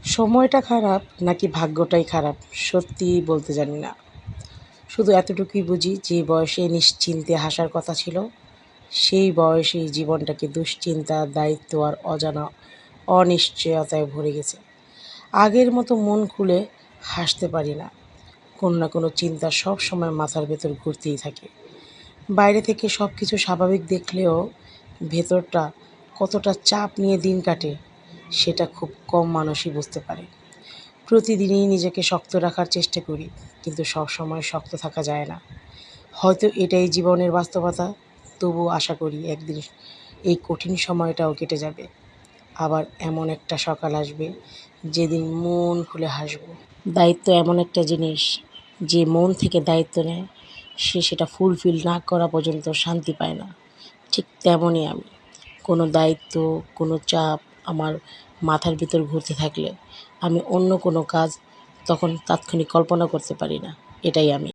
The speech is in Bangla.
সময়টা খারাপ নাকি ভাগ্যটাই খারাপ সত্যিই বলতে জানি না। শুধু এতটুকুই বুঝি যে বয়সে নিশ্চিন্তে হাসার কথা ছিল, সেই বয়সেই জীবনটাকে দুশ্চিন্তা, দায়িত্ব আর অজানা অনিশ্চয়তায় ভরে গেছে। আগের মতো মন খুলে হাসতে পারি না। কোনো না কোনো চিন্তা সব সময় মাথার ভেতর ঘুরতেই থাকে। বাইরে থেকে সব কিছু স্বাভাবিক দেখলেও ভেতরটা কতটা চাপ নিয়ে দিন কাটে সেটা খুব কম মানুষই বুঝতে পারে। প্রতিদিনই নিজেকে শক্ত রাখার চেষ্টা করি, কিন্তু সবসময় শক্ত থাকা যায় না। হয়তো এটাই জীবনের বাস্তবতা। তবুও আশা করি একদিন এই কঠিন সময়টাও কেটে যাবে। আবার এমন একটা সকাল আসবে যেদিন মন খুলে হাসব। দায়িত্ব এমন একটা জিনিস, যে মন থেকে দায়িত্ব নেয় সে সেটা ফুলফিল না করা পর্যন্ত শান্তি পায় না। ঠিক তেমনই আমি। কোনো দায়িত্ব, কোনো চাপ আমার মাথার ভিতর ঘুরতে থাকলে আমি অন্য কোনো কাজ তখন তাৎক্ষণিক কল্পনা করতে পারি না। এটাই আমি।